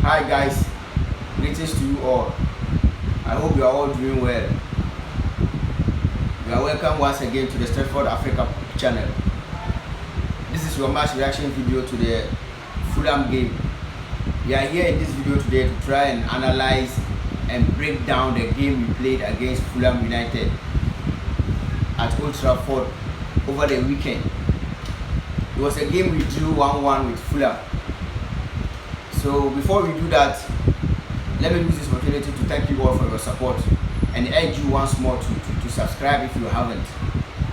Hi guys, greetings to you all. I hope you are all doing well. You are welcome once again to the Stratford Africa channel. This is your match reaction video to the Fulham game. We are here in this video today to try and analyze and break down the game we played against Fulham United at Old Trafford over the weekend. It was a game we drew 1-1 with Fulham. So before we do that, let me use this opportunity to thank you all for your support and urge you once more to subscribe if you haven't,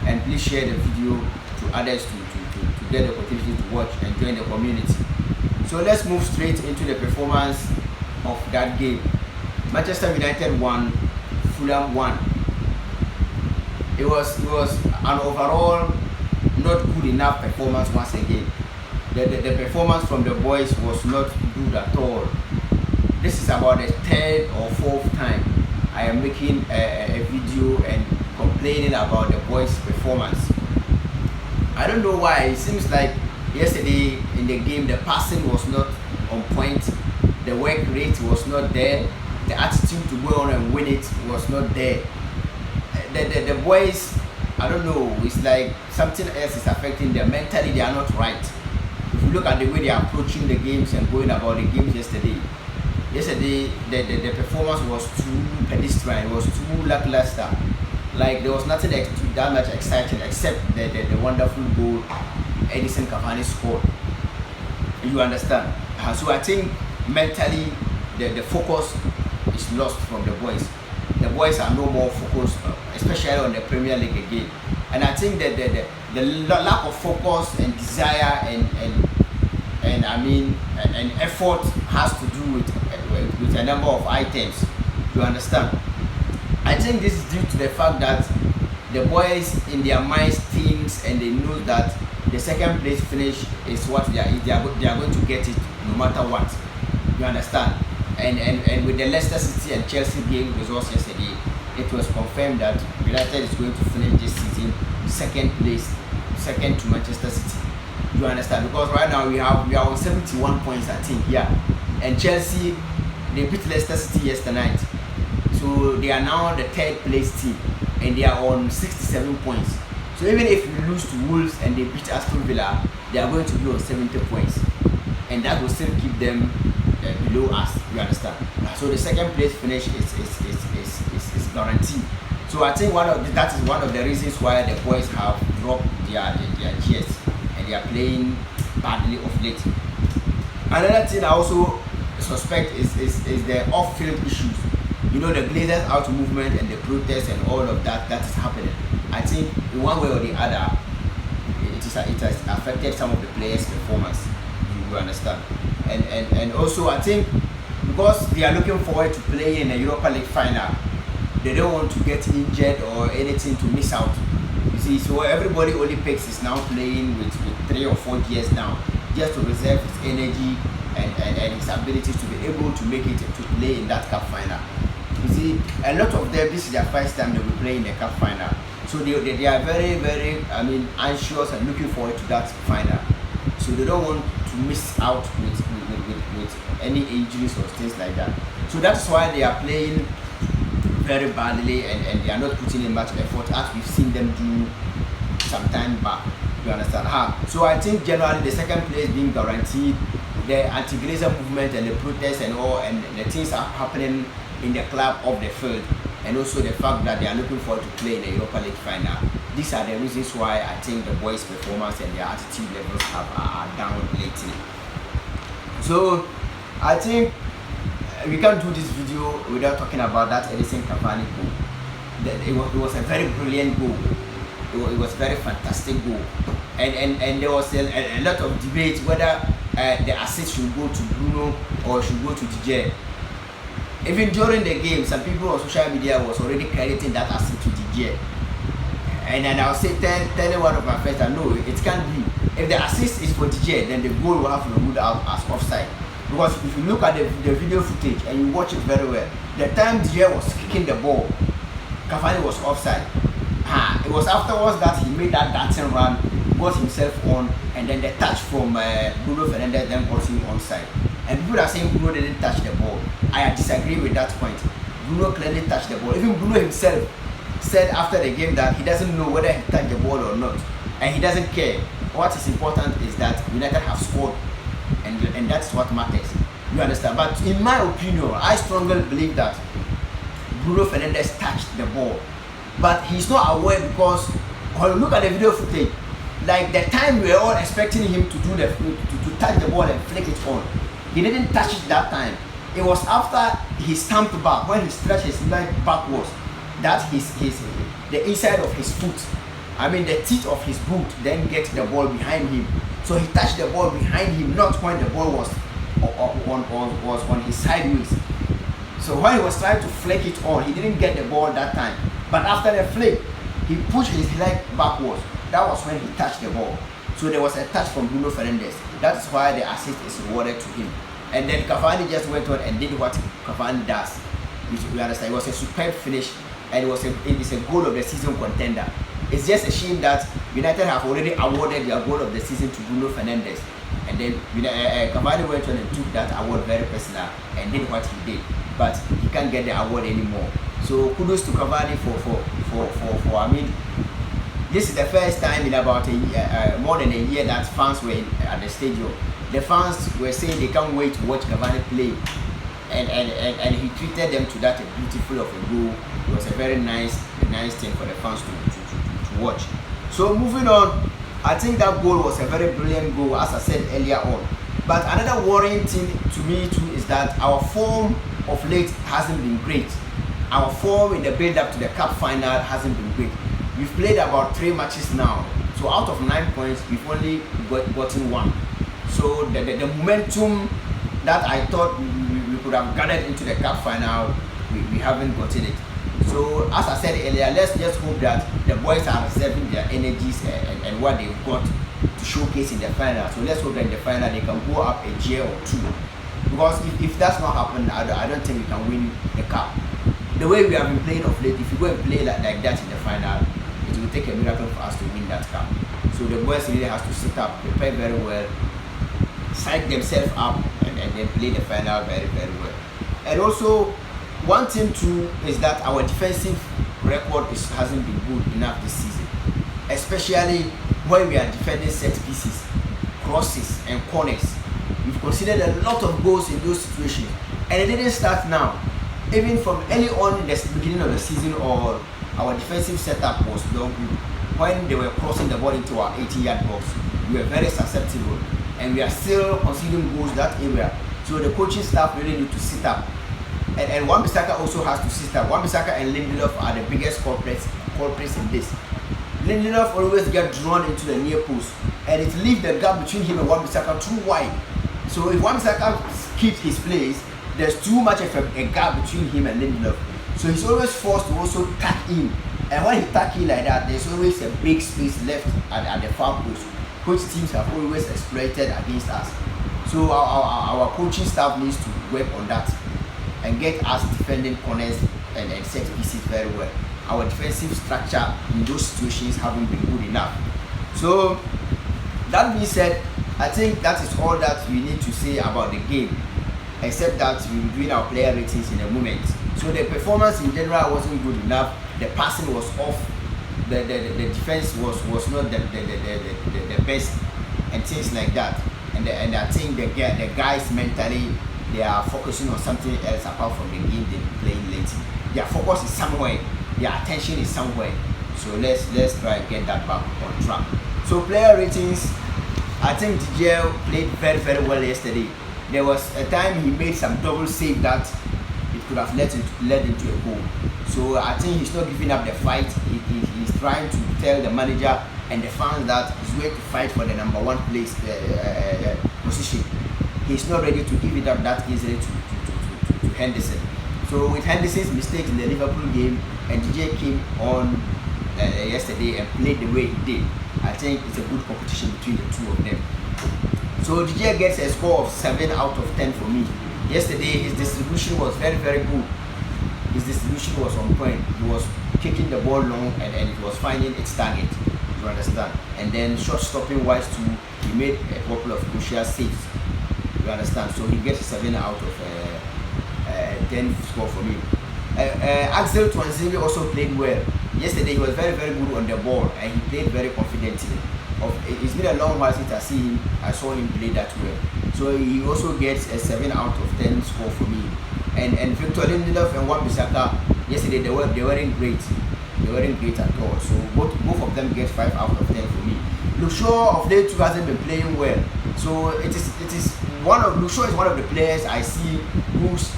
and please share the video to others to get the opportunity to watch and join the community. So let's move straight into the performance of that game. Manchester United won, Fulham won. It was an overall not good enough performance once again. The performance from the boys was not good at all. This is about the third or fourth time I am making a video and complaining about the boys' performance. I don't know why. It seems like yesterday in the game the passing was not on point, the work rate was not there, the attitude to go on and win it was not there. The boys, I don't know, it's like something else is affecting them. Mentally they are not right. If you look at the way they are approaching the games and going about the games yesterday, the performance was too pedestrian, it was too lackluster. Like there was nothing that much exciting except the wonderful goal Edison Cavani scored. You understand? So I think mentally the focus is lost from the boys. The boys are no more focused, especially on the Premier League again. And I think that the lack of focus and desire and effort has to do with a number of items. You understand? I think this is due to the fact that the boys in their minds thinks and they know that the second place finish is what they are going to get it no matter what. You understand? And with the Leicester City and Chelsea game results yesterday, it was confirmed that United is going to finish this season second place, second to Manchester City. You understand? Because right now we are on 71 points, I think, yeah. And Chelsea, they beat Leicester City yesterday night, so they are now the third place team and they are on 67 points. So even if we lose to Wolves and they beat Aston Villa, they are going to be on 70 points, and that will still keep them below us. You understand? So the second place finish is guaranteed. So I think that is one of the reasons why the boys have dropped their gears and they are playing badly of late. Another thing I also suspect is the off-field issues. You know, the Glazers out movement and the protests and all of that is happening. I think in one way or the other, it has affected some of the players' performance. You understand? And also I think because they are looking forward to playing in a Europa League final, they don't want to get injured or anything to miss out. You see, so everybody only picks is now playing with 3 or 4 years now, just to reserve his energy and his ability to be able to make it to play in that cup final. You see, a lot of them, this is their first time they will play in the cup final, so they are very, very anxious and looking forward to that final. So they don't want to miss out with any injuries or things like that. So that's why they are playing very badly and they are not putting in much effort as we've seen them do some time back. You understand? So I think generally the second place being guaranteed, the anti-Glazer movement and the protests and all, and the things are happening in the club of the field, and also the fact that they are looking forward to play in the Europa League final. These are the reasons why I think the boys' performance and their attitude levels are down lately. So I think we can't do this video without talking about that Edison Cavani goal. It was a very brilliant goal. It was a very fantastic goal. And there was a lot of debate whether the assist should go to Bruno or should go to DJ. Even during the game, some people on social media was already crediting that assist to DJ. And then I'll say, telling one of my friends that no, it can't be. If the assist is for DJ, then the goal will have to be ruled out as offside. Because if you look at the video footage and you watch it very well, the time DJ was kicking the ball, Cavani was offside. It was afterwards that he made that dancing run, got himself on, and then the touch from Bruno Fernandes then got him onside. And people are saying Bruno didn't touch the ball. I disagree with that point. Bruno clearly touched the ball. Even Bruno himself said after the game that he doesn't know whether he touched the ball or not, and he doesn't care. What is important is that United have scored, and that's what matters. You understand? But in my opinion, I strongly believe that Bruno Fernandes touched the ball, but he's not aware because when you look at the video footage, like the time we were all expecting him to do to touch the ball and flick it on, he didn't touch it that time. It was after he stamped back, when he stretched his leg backwards, that the inside of his foot, I mean the teeth of his boot, then get the ball behind him. So he touched the ball behind him, not when the ball was on his sideways. So when he was trying to flick it on, he didn't get the ball that time. But after the flick, he pushed his leg backwards. That was when he touched the ball. So there was a touch from Bruno Fernandes. That's why the assist is awarded to him. And then Cavani just went on and did what Cavani does. You understand? It was a superb finish, and it is a goal of the season contender. It's just a shame that United have already awarded their goal of the season to Bruno Fernandes. And then Cavani went on and took that award very personal and did what he did. But he can't get the award anymore. So kudos to Cavani for I mean, this is the first time in about more than a year that fans were at the stadium. The fans were saying they can't wait to watch Cavani play, and he treated them to that beautiful of a goal. It was a very nice thing for the fans to watch. So moving on, I think that goal was a very brilliant goal, as I said earlier on. But another worrying thing to me too is that our form of late hasn't been great. Our form in the build-up to the cup final hasn't been great. We've played about 3 matches now. So out of 9 points, we've only gotten 1. So the momentum that I thought we could have gathered into the cup final, we haven't gotten it. So as I said earlier, let's just hope that the boys are reserving their energies and what they've got to showcase in the final. So let's hope that in the final they can go up a year or 2. Because if that's not happened, I don't think we can win the cup. The way we have been playing of late, if you go and play like that in the final, it will take a miracle for us to win that cup. So the boys really have to sit up, prepare very well, psych themselves up, and then play the final very, very well. And also, one thing too is that our defensive record hasn't been good enough this season, especially when we are defending set pieces, crosses, and corners. We've conceded a lot of goals in those situations, and it didn't start now. Even from early on in the beginning of the season, or our defensive setup was not good. When they were crossing the ball into our 80-yard box, we were very susceptible, and we are still conceding goals that area. So the coaching staff really need to sit up, and Wan-Bissaka also has to sit up. Wan-Bissaka and Lindelof are the biggest culprits in this. Lindelof always get drawn into the near post, and it leaves the gap between him and Wan-Bissaka too wide. So if Wan-Bissaka keeps his place, there's too much of a gap between him and Lindelof. So he's always forced to also tack in. And when he tack in like that, there's always a big space left at the far post, which teams have always exploited against us. So our coaching staff needs to work on that and get us defending corners and set pieces very well. Our defensive structure in those situations haven't been good enough. So that being said, I think that is all that we need to say about the game, except that we will do our player ratings in a moment. So the performance in general wasn't good enough. The passing was off. The defense was not the best, and things like that. And I think the guys mentally, they are focusing on something else apart from the game they've been playing lately. Their focus is somewhere. Their attention is somewhere. So let's try and get that back on track. So player ratings, I think DJ played very, very well yesterday. There was a time he made some double save that it could have led into a goal. So I think he's not giving up the fight. He's trying to tell the manager and the fans that he's going to fight for the number 1 place position. He's not ready to give it up that easily to Henderson. So with Henderson's mistakes in the Liverpool game, and DJ came on yesterday and played the way he did, I think it's a good competition between the two of them. So DJ gets a score of 7 out of 10 for me. Yesterday his distribution was very, very good. His distribution was on point. He was kicking the ball long and it was finding its target. You understand? And then shot stopping wise too, he made a couple of crucial saves. You understand? So he gets a 7 out of 10 score for me. Axel Twanzebe also played well. Yesterday he was very good on the ball and he played very confidently. It's been a long while since I saw him play that well. So he also gets a 7 out of 10 score for me. And Victor Lindelof and Wan-Bissaka, yesterday they weren't great. They weren't great at all. So both of them get 5 out of 10 for me. Luke Shaw of day 2 hasn't been playing well. So it is Luke Shaw is one of the players I see who's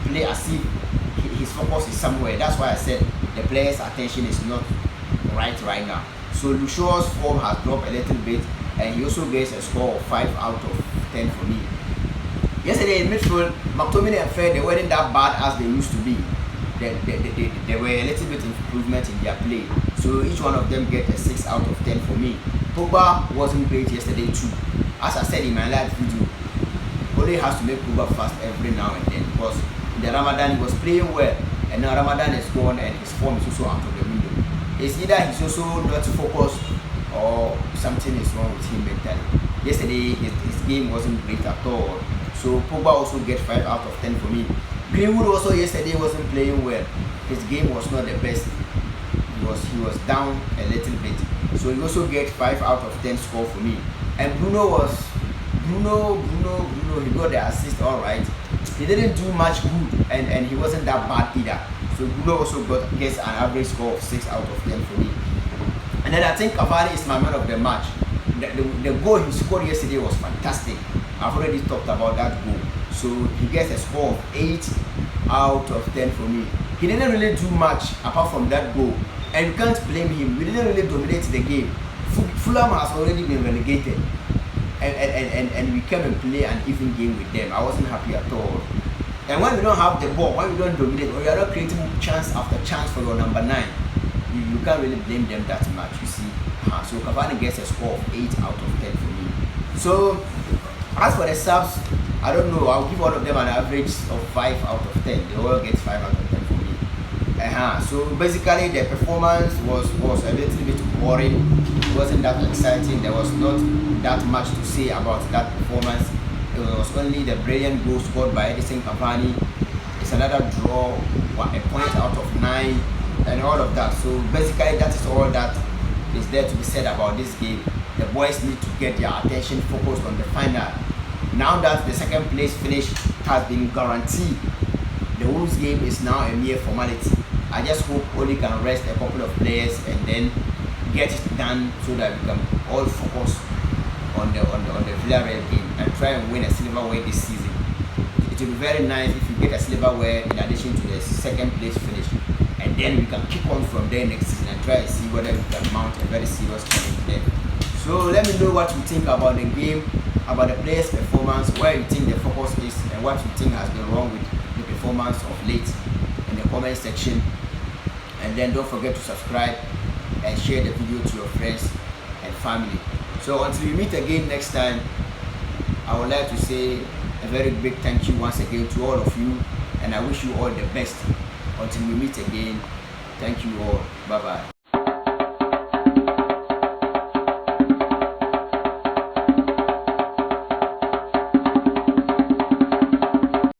play as if his focus is somewhere. That's why I said the player's attention is not right now. So Luke Shaw's form has dropped a little bit, and he also gets a score of 5 out of 10 for me. Yesterday in midfield, McTominay and Fred, they weren't that bad as they used to be. They were a little bit improvement in their play. So each one of them get a 6 out of 10 for me. Pogba wasn't great yesterday too. As I said in my last video, Ole has to make Pogba fast every now and then, because in the Ramadan he was playing well, and now Ramadan is gone and his form is also out of the window. It's either he's also not focused or something is wrong with him mentally. Yesterday his game wasn't great at all. So Pogba also gets 5 out of 10 for me. Greenwood also yesterday wasn't playing well. His game was not the best. He was down a little bit. So he also gets 5 out of 10 score for me. And Bruno, he got the assist all right. He didn't do much good, and he wasn't that bad either. So Bruno also gets an average score of 6 out of 10 for me. And then I think Cavani is my man of the match. The goal he scored yesterday was fantastic. I've already talked about that goal. So he gets a score of 8 out of 10 for me. He didn't really do much apart from that goal, and you can't blame him. We didn't really dominate the game. Fulham has already been relegated, and we came and play an even game with them. I wasn't happy at all. And when we don't have the ball, when we don't dominate, or you are not creating chance after chance for your number 9, you can't really blame them that much, you see. So Cavani gets a score of 8 out of 10 for me. So as for the subs, I don't know, I'll give all of them an average of 5 out of 10. They all get 5 out of 10 for me. So basically the performance was a little bit boring. It wasn't that exciting. There was not that much to say about that performance. It was only the brilliant goal scored by Edison Cavani. It's another draw, a point out of 9, and all of that. So basically that is all that is there to be said about this game. The boys need to get their attention focused on the final. Now that the second place finish has been guaranteed, the Wolves game is now a mere formality. I just hope Ole can rest a couple of players and then get it done so that we can all focus on the Villarreal game and try and win a silverware this season. It will be very nice if you get a silverware in addition to the second place finish, and then we can kick on from there next season and try and see whether we can mount a very serious challenge then. So let me know what you think about the game, about the players' performance, where you think the focus is, and what you think has been wrong with the performance of late in the comment section. And then don't forget to subscribe and share the video to your friends and family. So until we meet again next time, I would like to say a very big thank you once again to all of you, and I wish you all the best. Until we meet again, thank you all. Bye bye.